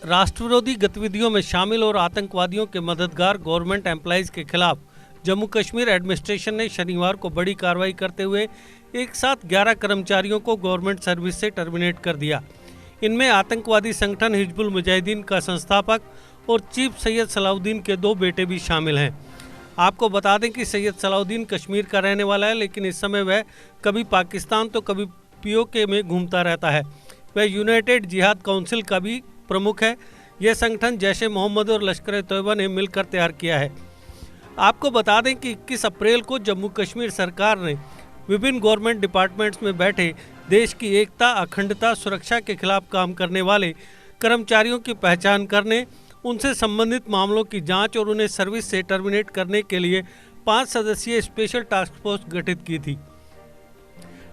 राष्ट्र विरोधी गतिविधियों में शामिल और आतंकवादियों के मददगार गवर्नमेंट एम्प्लॉइज के खिलाफ जम्मू कश्मीर एडमिनिस्ट्रेशन ने शनिवार को बड़ी कार्रवाई करते हुए एक साथ 11 कर्मचारियों को गवर्नमेंट सर्विस से टर्मिनेट कर दिया। इनमें आतंकवादी संगठन हिजबुल मुजाहिदीन का संस्थापक और चीफ सैयद सलाउद्दीन के 2 बेटे भी शामिल हैं। आपको बता दें कि सैयद सलाउद्दीन कश्मीर का रहने वाला है, लेकिन इस समय वह कभी पाकिस्तान तो कभी पीओके में घूमता रहता है। वह यूनाइटेड जिहाद काउंसिल का भी प्रमुख है। यह संगठन जैश ए मोहम्मद और लश्कर-ए-तोयबा ने मिलकर तैयार किया है। आपको बता दें कि 21 अप्रैल को जम्मू कश्मीर सरकार ने विभिन्न गवर्नमेंट डिपार्टमेंट्स में बैठे देश की एकता, अखंडता, सुरक्षा के खिलाफ काम करने वाले कर्मचारियों की पहचान करने, उनसे संबंधित मामलों की जांच और उन्हें सर्विस से टर्मिनेट करने के लिए 5 सदस्यीय स्पेशल टास्क फोर्स गठित की थी।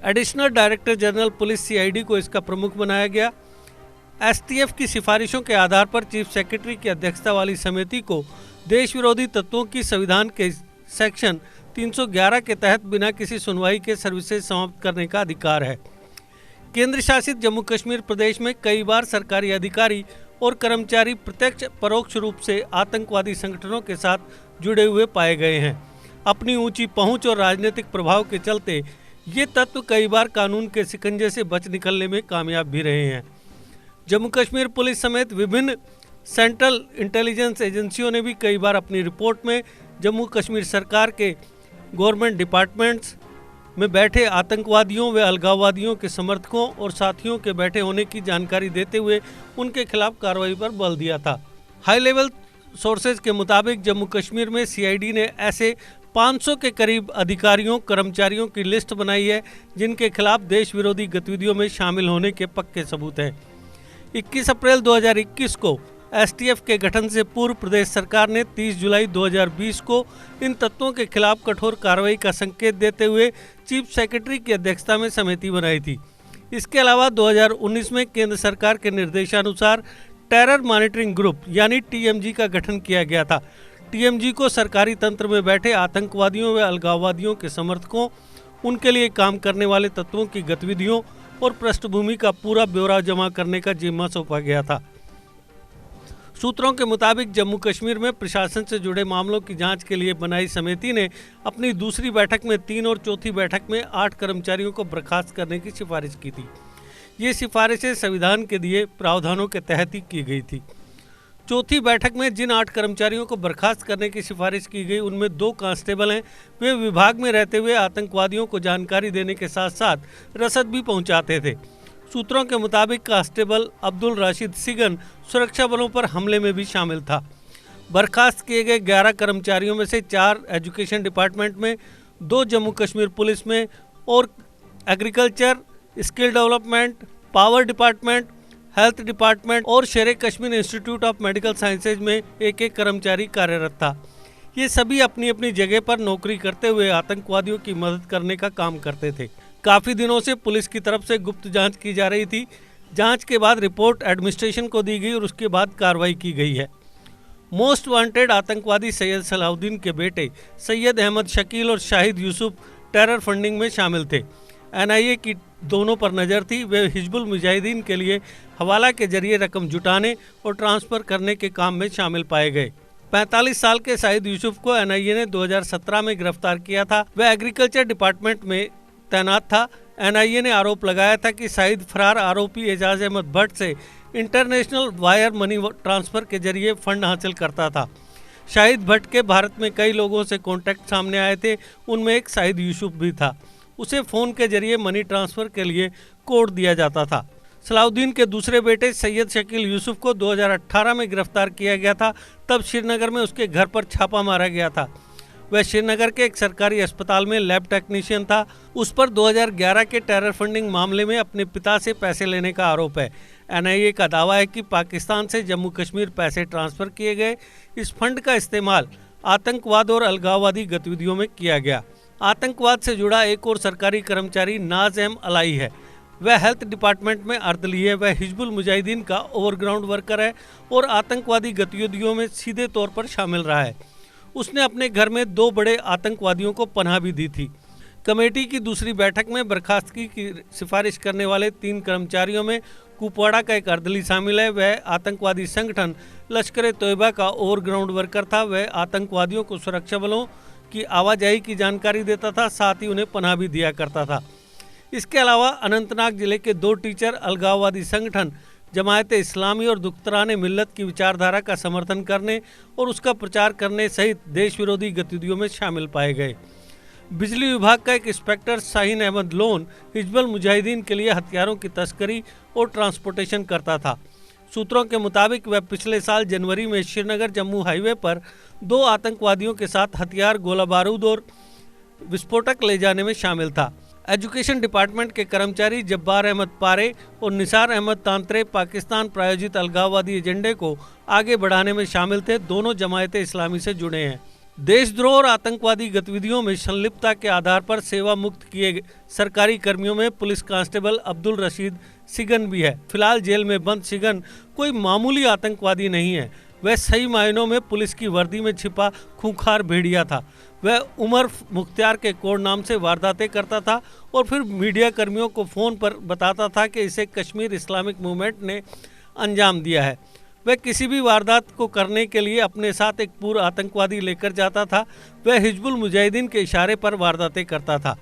Additional director general police CID को इसका प्रमुख बनाया गया। एसटीएफ की सिफारिशों के आधार पर चीफ सेक्रेटरी की अध्यक्षता वाली समिति को देश विरोधी तत्वों की संविधान के सेक्शन 311 के तहत बिना किसी सुनवाई के सर्विसेज समाप्त करने का अधिकार है। केंद्र शासित जम्मू कश्मीर प्रदेश में कई बार सरकारी अधिकारी और कर्मचारी प्रत्यक्ष परोक्ष रूप से आतंकवादी संगठनों के साथ जुड़े हुए पाए गए हैं। अपनी ऊंची पहुंच और राजनीतिक प्रभाव के चलते ये तत्व कई बार कानून के शिकंजे से बच निकलने में कामयाब भी रहे हैं। जम्मू कश्मीर पुलिस समेत विभिन्न सेंट्रल इंटेलिजेंस एजेंसियों ने भी कई बार अपनी रिपोर्ट में जम्मू कश्मीर सरकार के गवर्नमेंट डिपार्टमेंट्स में बैठे आतंकवादियों व अलगाववादियों के समर्थकों और साथियों के बैठे होने की जानकारी देते हुए उनके खिलाफ कार्रवाई पर बल दिया था। हाई लेवल सोर्सेज के मुताबिक जम्मू कश्मीर में सीआईडी ने ऐसे 500 के करीब अधिकारियों कर्मचारियों की लिस्ट बनाई है जिनके खिलाफ देश विरोधी गतिविधियों में शामिल होने के पक्के सबूत हैं। 21 अप्रैल 2021 को एसटीएफ के गठन से पूर्व प्रदेश सरकार ने 30 जुलाई 2020 को इन तत्वों के खिलाफ कठोर कार्रवाई का संकेत देते हुए चीफ सेक्रेटरी की अध्यक्षता में समिति बनाई थी। इसके अलावा 2019 में केंद्र सरकार के निर्देशानुसार टेरर मॉनिटरिंग ग्रुप यानी टीएमजी का गठन किया गया था। टीएमजी को सरकारी तंत्र में बैठे आतंकवादियों व अलगाववादियों के समर्थकों, उनके लिए काम करने वाले तत्वों की गतिविधियों और पृष्ठभूमि का पूरा ब्यौरा जमा करने का जिम्मा सौंपा गया था। सूत्रों के मुताबिक जम्मू कश्मीर में प्रशासन से जुड़े मामलों की जांच के लिए बनाई समिति ने अपनी दूसरी बैठक में 3 और चौथी बैठक में 8 कर्मचारियों को बर्खास्त करने की सिफारिश की थी। ये सिफारिशें संविधान के दिए प्रावधानों के तहत ही की गई थी। चौथी बैठक में जिन 8 कर्मचारियों को बर्खास्त करने की सिफारिश की गई उनमें 2 कांस्टेबल हैं। वे विभाग में रहते हुए आतंकवादियों को जानकारी देने के साथ साथ रसद भी पहुंचाते थे। सूत्रों के मुताबिक कांस्टेबल अब्दुल राशिद सिगन सुरक्षा बलों पर हमले में भी शामिल था। बर्खास्त किए गए 11 कर्मचारियों में से 4 एजुकेशन डिपार्टमेंट में, 2 जम्मू कश्मीर पुलिस में और agriculture, skill development, power department, health department और शेर Kashmir institute of medical sciences में एक कर्मचारी कार्यरत था। ये सभी अपनी अपनी जगह पर नौकरी करते हुए आतंकवादियों की मदद करने का काम करते थे। काफ़ी दिनों से पुलिस की तरफ से गुप्त जांच की जा रही थी। जांच के बाद रिपोर्ट एडमिनिस्ट्रेशन को दी गई और उसके बाद कार्रवाई की गई है। मोस्ट वांटेड आतंकवादी सैयद सलाउद्दीन के बेटे सैयद अहमद शकील और शाहिद यूसुफ टेरर फंडिंग में शामिल थे। एनआईए की दोनों पर नज़र थी। वे हिजबुल मुजाहिदीन के लिए हवाला के जरिए रकम जुटाने और ट्रांसफ़र करने के काम में शामिल पाए गए। 45 साल के शाहिद यूसुफ को एनआईए ने 2017 में गिरफ्तार किया था। वह एग्रीकल्चर डिपार्टमेंट में तैनात था। एनआईए ने आरोप लगाया था कि शाहिद फरार आरोपी एजाज अहमद भट्ट से इंटरनेशनल वायर मनी ट्रांसफ़र के जरिए फंड हासिल करता था। शाहिद भट्ट के भारत में कई लोगों से कॉन्टैक्ट सामने आए थे, उनमें एक शाहिद यूसुफ भी था। उसे फ़ोन के जरिए मनी ट्रांसफ़र के लिए कोड दिया जाता था। सलाउद्दीन के दूसरे बेटे सैयद शकील यूसुफ को 2018 में गिरफ्तार किया गया था। तब श्रीनगर में उसके घर पर छापा मारा गया था। वह श्रीनगर के एक सरकारी अस्पताल में लैब टेक्नीशियन था। उस पर 2011 के टेरर फंडिंग मामले में अपने पिता से पैसे लेने का आरोप है। एनआईए का दावा है कि पाकिस्तान से जम्मू कश्मीर पैसे ट्रांसफ़र किए गए। इस फंड का इस्तेमाल आतंकवाद और अलगाववादी गतिविधियों में किया गया। आतंकवाद से जुड़ा एक और सरकारी कर्मचारी नाज एम अलाई है। वह हेल्थ डिपार्टमेंट में अर्दली है। वह हिजबुल मुजाहिदीन का ओवरग्राउंड वर्कर है और आतंकवादी गतिविधियों में सीधे तौर पर शामिल रहा है। उसने अपने घर में 2 बड़े आतंकवादियों को पनाह भी दी थी। कमेटी की दूसरी बैठक में बर्खास्तगी की सिफारिश करने वाले 3 कर्मचारियों में कुपवाड़ा का एक अर्दली शामिल है। वह आतंकवादी संगठन लश्कर-ए-तोयबा का ओवरग्राउंड वर्कर था। वह आतंकवादियों को सुरक्षा बलों की आवाजाही की जानकारी देता था, साथ ही उन्हें पनाह भी दिया करता था। इसके अलावा अनंतनाग जिले के 2 टीचर अलगाववादी संगठन जमायत-ए-इस्लामी और दुख्तरान-ए-मिल्लत की विचारधारा का समर्थन करने और उसका प्रचार करने सहित देश विरोधी गतिविधियों में शामिल पाए गए। बिजली विभाग का एक इंस्पेक्टर शाहीन अहमद लोन हिजबुल मुजाहिदीन के लिए हथियारों की तस्करी और ट्रांसपोर्टेशन करता था। सूत्रों के मुताबिक वह पिछले साल जनवरी में श्रीनगर जम्मू हाईवे पर 2 आतंकवादियों के साथ हथियार, गोला बारूद और विस्फोटक ले जाने में शामिल था। एजुकेशन डिपार्टमेंट के कर्मचारी जब्बार अहमद पारे और निसार अहमद तांत्रे पाकिस्तान प्रायोजित अलगाववादी एजेंडे को आगे बढ़ाने में शामिल थे। दोनों जमायत-ए-इस्लामी से जुड़े हैं। देशद्रोह और आतंकवादी गतिविधियों में संलिप्तता के आधार पर सेवा मुक्त किए सरकारी कर्मियों में पुलिस कांस्टेबल अब्दुल रशीद सिगन भी है। फिलहाल जेल में बंद सिगन कोई मामूली आतंकवादी नहीं है। वह सही मायनों में पुलिस की वर्दी में छिपा खूंखार भेड़िया था। वह उमर मुख्तियार के कोड नाम से वारदातें करता था और फिर मीडिया कर्मियों को फ़ोन पर बताता था कि इसे कश्मीर इस्लामिक मूवमेंट ने अंजाम दिया है। वह किसी भी वारदात को करने के लिए अपने साथ एक पूर्व आतंकवादी लेकर जाता था। वह हिजबुल मुजाहिदीन के इशारे पर वारदातें करता था।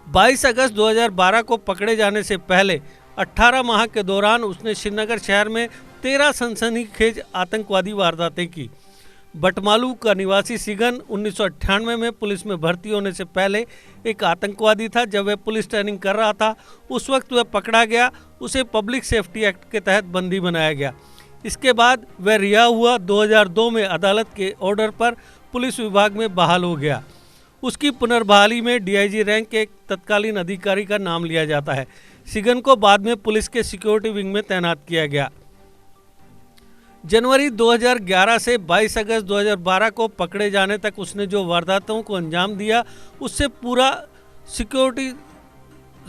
22 अगस्त 2012 को पकड़े जाने से पहले 18 माह के दौरान उसने श्रीनगर शहर में 13 सनसनीखेज आतंकवादी वारदातें की। बटमालू का निवासी सिगन 1998 में पुलिस में भर्ती होने से पहले एक आतंकवादी था। जब वह पुलिस ट्रेनिंग कर रहा था उस वक्त वह पकड़ा गया। उसे पब्लिक सेफ्टी एक्ट के तहत बंदी बनाया गया। इसके बाद वह रिहा हुआ। 2002 में अदालत के ऑर्डर पर पुलिस विभाग में बहाल हो गया। उसकी पुनर्बहाली में डीआईजी रैंक के एक तत्कालीन अधिकारी का नाम लिया जाता है। सिगन को बाद में पुलिस के सिक्योरिटी विंग में तैनात किया गया। जनवरी 2011 से 22 अगस्त 2012 को पकड़े जाने तक उसने जो वारदातों को अंजाम दिया उससे पूरा सिक्योरिटी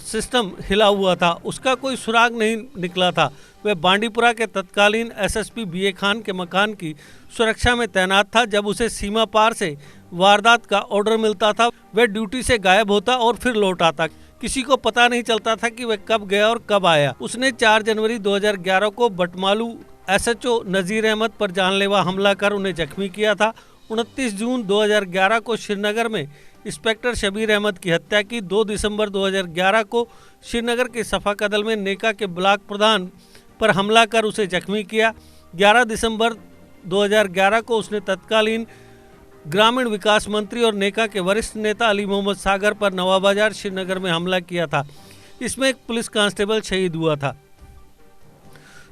सिस्टम हिला हुआ था। उसका कोई सुराग नहीं निकला था। वह बांडीपुरा के तत्कालीन एसएसपी बीए खान के मकान की सुरक्षा में तैनात था। जब उसे सीमा पार से वारदात का ऑर्डर मिलता था वह ड्यूटी से गायब होता और फिर लौट आता। किसी को पता नहीं चलता था कि वह कब गया और कब आया। उसने 4 जनवरी 2011 को बटमालू एसएचओ नज़ीर अहमद पर जानलेवा हमला कर उन्हें जख्मी किया था। 29 जून 2011 को श्रीनगर में इंस्पेक्टर शबीर अहमद की हत्या की। 2 दिसंबर 2011 को श्रीनगर के सफा कदल में नेका के ब्लॉक प्रधान पर हमला कर उसे जख्मी किया। 11 दिसंबर 2011 को उसने तत्कालीन ग्रामीण विकास मंत्री और नेका के वरिष्ठ नेता अली मोहम्मद सागर पर नवाबाजार श्रीनगर में हमला किया था। इसमें एक पुलिस कांस्टेबल शहीद हुआ था।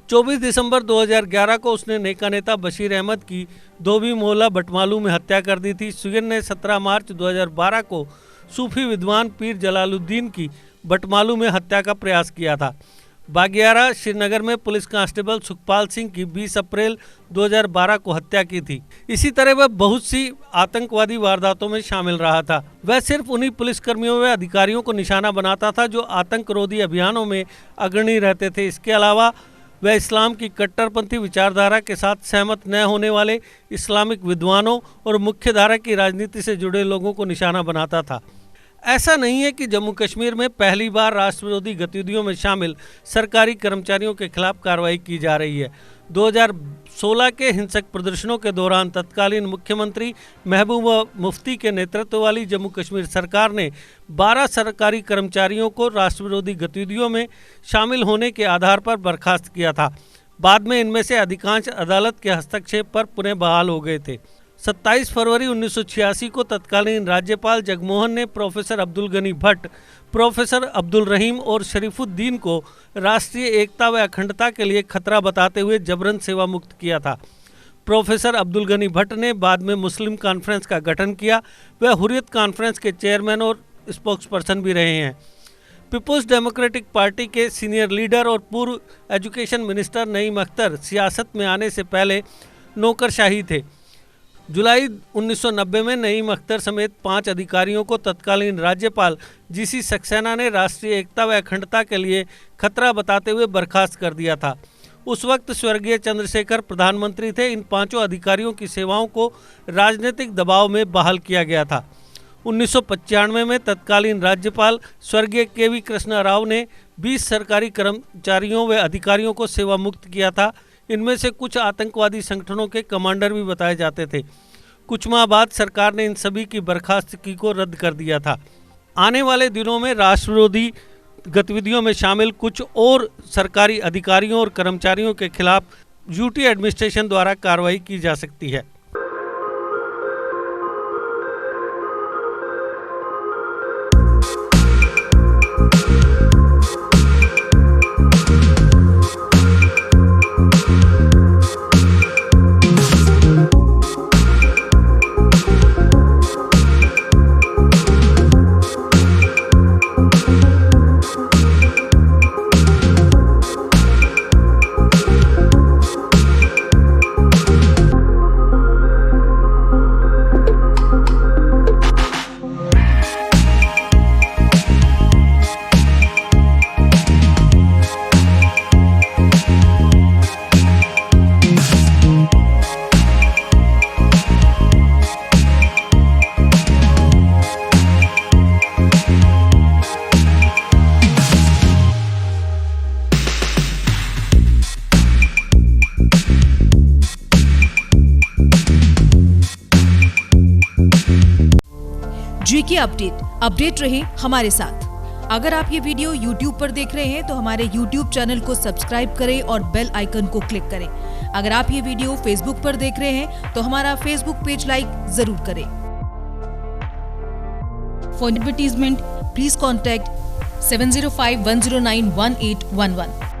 24 दिसंबर 2011 को उसने नेका नेता बशीर अहमद की धोबी मोहल्ला बटमालू में हत्या कर दी थी। सुगन ने 17 मार्च 2012 को सूफी विद्वान पीर जलालुद्दीन की बटमालू में हत्या का प्रयास किया था। बागियारा श्रीनगर में पुलिस कांस्टेबल सुखपाल सिंह की 20 अप्रैल 2012 को हत्या की थी। इसी तरह वह बहुत सी आतंकवादी वारदातों में शामिल रहा था। वह सिर्फ उन्हीं पुलिसकर्मियों व अधिकारियों को निशाना बनाता था जो आतंकरोधी अभियानों में अग्रणी रहते थे। इसके अलावा वह इस्लाम की कट्टरपंथी विचारधारा के साथ सहमत न होने वाले इस्लामिक विद्वानों और मुख्यधारा की राजनीति से जुड़े लोगों को निशाना बनाता था। ऐसा नहीं है कि जम्मू कश्मीर में पहली बार राष्ट्र विरोधी गतिविधियों में शामिल सरकारी कर्मचारियों के खिलाफ कार्रवाई की जा रही है। 2016 के हिंसक प्रदर्शनों के दौरान तत्कालीन मुख्यमंत्री महबूबा मुफ्ती के नेतृत्व वाली जम्मू कश्मीर सरकार ने 12 सरकारी कर्मचारियों को राष्ट्र विरोधी गतिविधियों में शामिल होने के आधार पर बर्खास्त किया था। बाद में इनमें से अधिकांश अदालत के हस्तक्षेप पर पुनः बहाल हो गए थे। 27 फरवरी 1986 को तत्कालीन राज्यपाल जगमोहन ने प्रोफेसर अब्दुल गनी भट्ट, प्रोफेसर अब्दुल रहीम और शरीफुद्दीन को राष्ट्रीय एकता व अखंडता के लिए खतरा बताते हुए जबरन सेवा मुक्त किया था। प्रोफेसर अब्दुल गनी भट्ट ने बाद में मुस्लिम कॉन्फ्रेंस का गठन किया। वह हुर्रियत कॉन्फ्रेंस के चेयरमैन और स्पोक्सपर्सन भी रहे हैं। पीपुल्स डेमोक्रेटिक पार्टी के सीनियर लीडर और पूर्व एजुकेशन मिनिस्टर नईम अख्तर सियासत में आने से पहले नौकरशाही थे। जुलाई 1990 में नईम अख्तर समेत 5 अधिकारियों को तत्कालीन राज्यपाल जीसी सक्सेना ने राष्ट्रीय एकता व अखंडता के लिए खतरा बताते हुए बर्खास्त कर दिया था। उस वक्त स्वर्गीय चंद्रशेखर प्रधानमंत्री थे। इन 5 अधिकारियों की सेवाओं को राजनीतिक दबाव में बहाल किया गया था। 1995 में तत्कालीन राज्यपाल स्वर्गीय केवी कृष्णा राव ने 20 सरकारी कर्मचारियों व अधिकारियों को सेवा मुक्त किया था। इनमें से कुछ आतंकवादी संगठनों के कमांडर भी बताए जाते थे। कुछ माह बाद सरकार ने इन सभी की बर्खास्तगी को रद्द कर दिया था। आने वाले दिनों में राष्ट्र विरोधी गतिविधियों में शामिल कुछ और सरकारी अधिकारियों और कर्मचारियों के खिलाफ यूटी एडमिनिस्ट्रेशन द्वारा कार्रवाई की जा सकती है। जीके अपडेट रहे हमारे साथ। अगर आप ये वीडियो YouTube पर देख रहे हैं तो हमारे YouTube चैनल को सब्सक्राइब करें और बेल आइकन को क्लिक करें। अगर आप ये वीडियो Facebook पर देख रहे हैं तो हमारा Facebook पेज लाइक जरूर करें। For advertisement please contact 705-109-1811।